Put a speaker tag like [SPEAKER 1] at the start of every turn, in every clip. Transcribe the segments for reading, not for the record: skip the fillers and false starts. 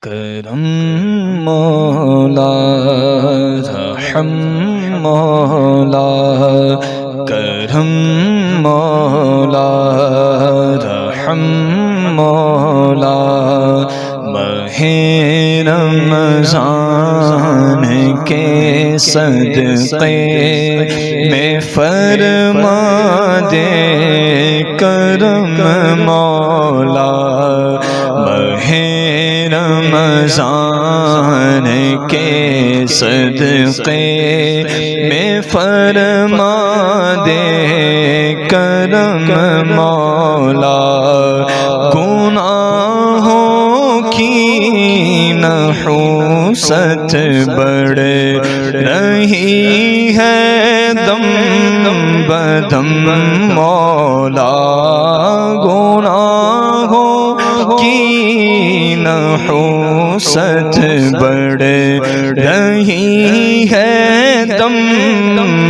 [SPEAKER 1] کرم مولا رحم مولا کرم مولا رحم مولا ماہ رمضان کے صدقے میں فرما دے کرم مولا ماہ رمضان کے صدقے میں فرما دے کرم مولا گناہوں کی نحوست بڑھ رہی ہے دم بدم مولا گناہوں کی نحوست بڑھ رہی ہے دم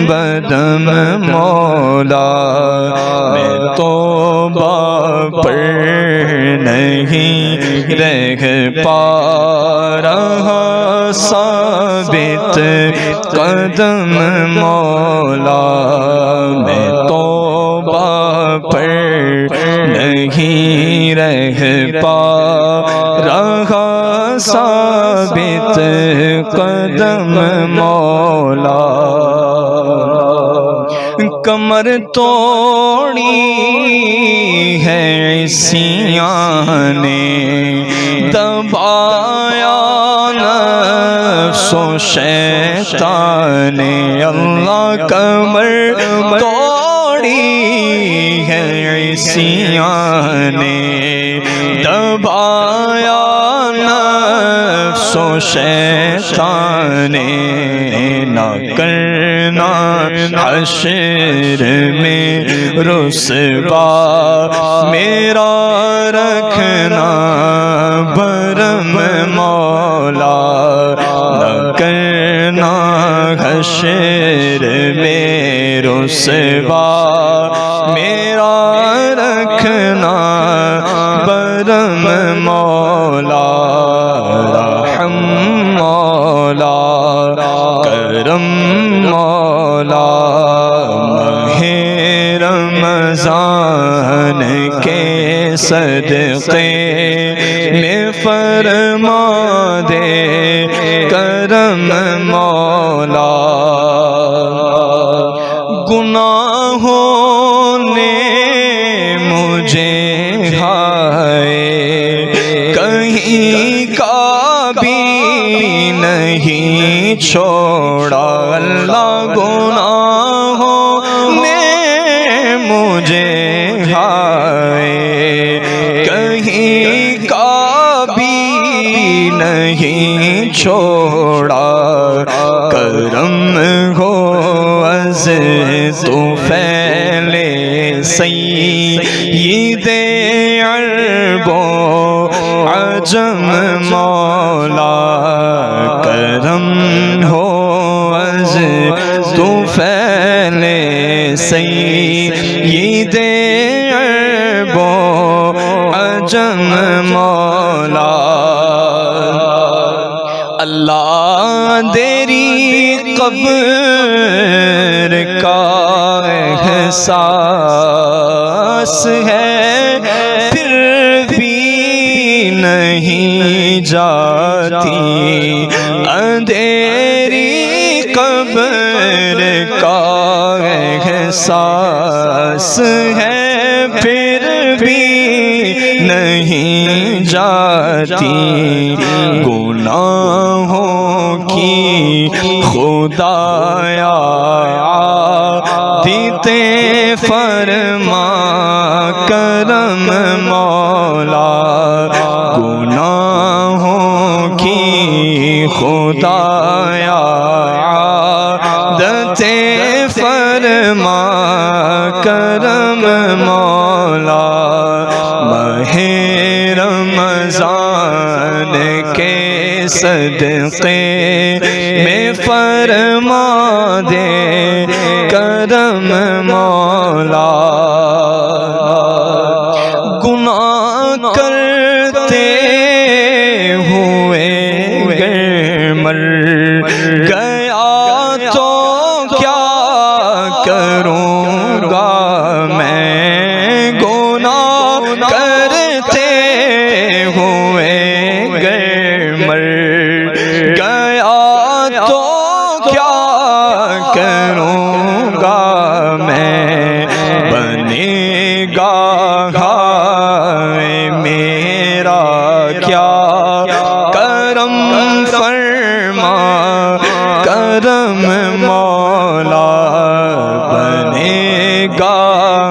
[SPEAKER 1] بدم مولا میں توبہ پر نہیں رہ پا رہا ثابت قدم مولا میں توبہ پر نہیں رہ پا رہا ثابت قدم مولا کمر توڑی ہے عصیاں نے دبایا نفس و شیطان نے اللہ کمر توڑی ہے عصیاں نے دبایا نفس و شیطان نے نہ کرنا حشر میں رسوا میرا رکھنا برم مولا نہ کرنا حشر میں رسوا میرا رکھنا برم مولا رحم مولا کرم مولا ماہ رمضان کے صدقے میں فرما دے کرم مولا گناہوں نے مجھے ہائے کہیں کا بھی نہیں چھوڑا اللہ گناہوں نے مجھے ہائے کہیں کا بھی نہیں چھوڑا کرم ہو از تو پھیلے سید عرب و عجم مولا کرم ہو از تو پھیلے سید عرب و عجم مولا اللہ تیری قبر کا احساس ہے پھر بھی نہیں جاتی اندھیری قبر کا احساس ہے پھر بھی نہیں جاتی گناہوں کی خدایا دیتے فرما کرم مولا گناہوں کی خدایا دیتے فرما کرم مولا ماہ رمضان کے صدقے میں فرما دے کرم مولا گناہ کرتے ہوں مر گیا تو کیا کروں گا میں، بنے گا ہائے میرا کیا کرم فرما کرم مولا، بنے گا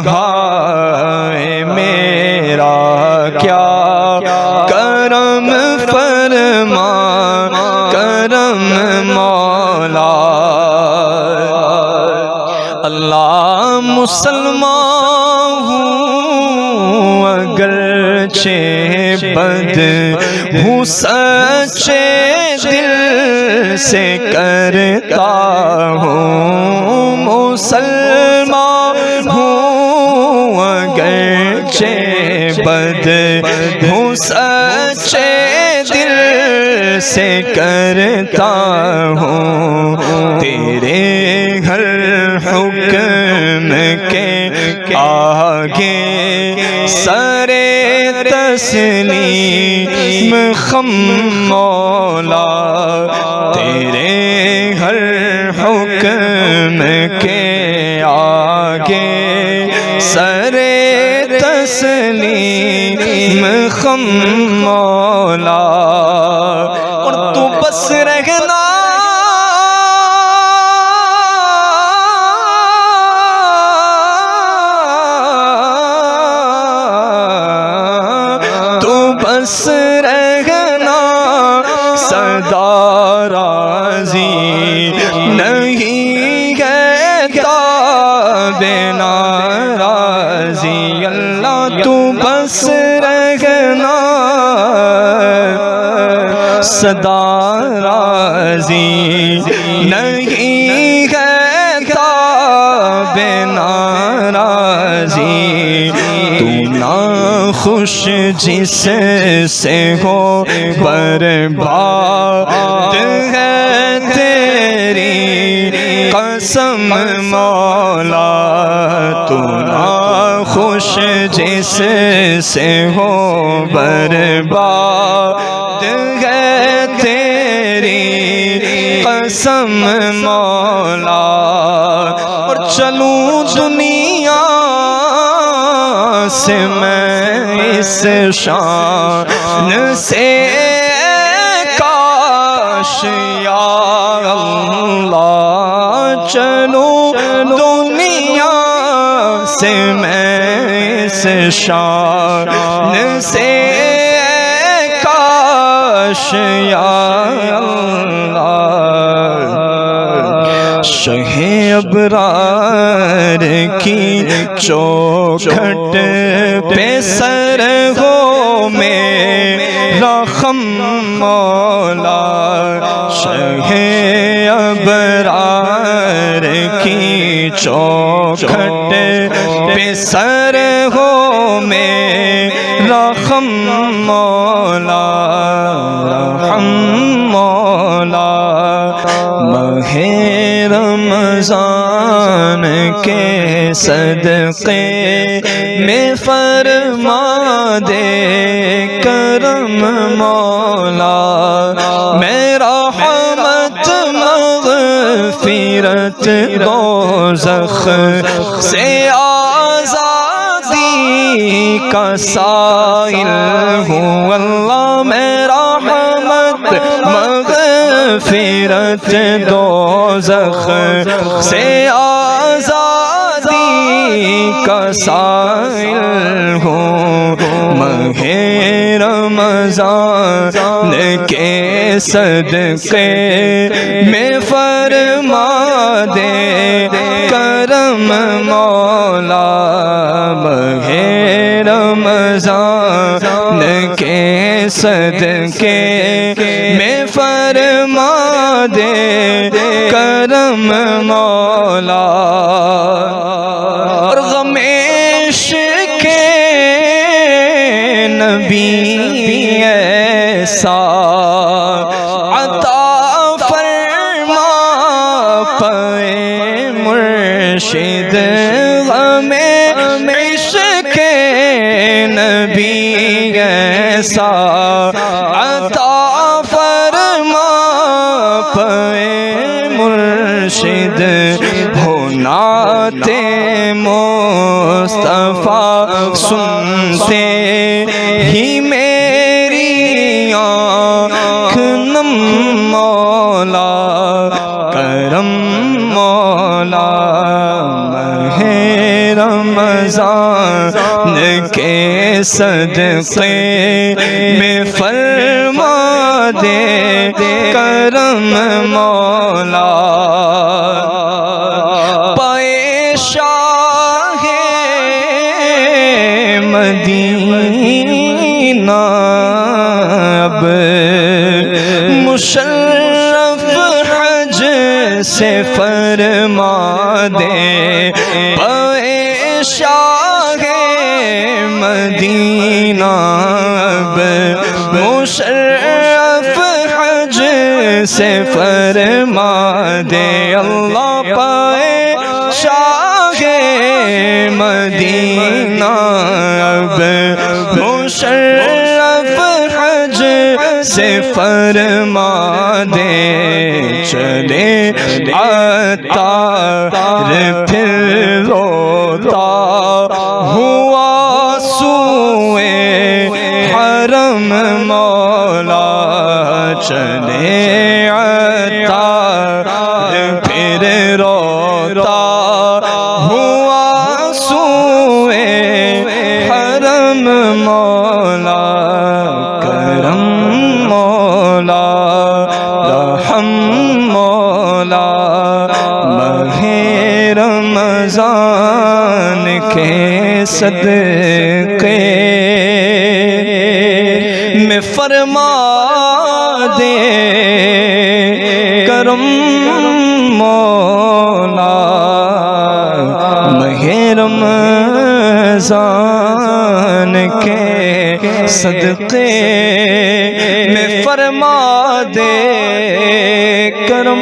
[SPEAKER 1] ہائے میرا کیا کرم فرما کرم مولا۔ اللہ مسلمان ہوں اگرچہ بد ہوں سچے دل سے کرتا ہوں، مسلمان ہوں اگرچہ بد ہوں سچے دل سے کرتا ہوں، تیرے ہر حکم کے آگے سر تسلیم خم مولا، تیرے ہر حکم کے آگے سر تسلیم خم مولا، اور تو بس رہنا بس رہنا سدا راضی نہیں کہتا بنا راضی، اللہ تو بس رہنا سدا راضی نہیں کہتا بنا راضی، تو خوش جس سے ہو برباد ہے تیری قسم مولا، تو خوش جس سے ہو برباد ہے تیری قسم مولا، اور چلوں دنیا سے میں اس شان سے کاش یا اللہ، چلوں دنیا سے میں اس شان سے کاش یا اللہ، شہ ابرار کی چوکھٹ پہ سر ہو میرا خم مولا، شہ ابرار کی چوکھٹ پہ سر ہو میرا خم مولا، رحم مولا، ماہ رمضان کے صدقے میں فرما دے کرم مولا، میرا رحمت مغفرت دوزخ سے آزادی کا سائل ہوں، اللہ میرا رحمت مغفرت دوزخ سے آزادی کا سائل ہوں، ماہ رمضان کے صدقے میں فرما دے کرم مولا، ماہ رمضان کے صدقے میں فرما دے کرم مولا، اور غم عشق نبی ایسا عطا فرما پائے مرشد، غم عشق نبی ایسا عطا فرما نعت مصطفیٰ سنتے ہی میری آنکھ نم مولا کرم مولا ماہ رمضان کے صدقے میں فرما دے کرم مولا پائے شاہ مدینہ اب مشرف حج سے فرما دے پائے شاہ مدینہ اب مشرف حج سے فرما دے اللہ پائے شاہ مدینہ اب مشرف حج سے فرما دے چلے عطار پھر روتا ہوا سوئے حرم مولا چلے عطار پھر روتا ہوا سوئے حرم مولا کرم مولا رحم مولا ماہ رمضان کے صدقے میں فرما دے کرم مولا ماہ رمضان کے صدقے میں فرما دے کرم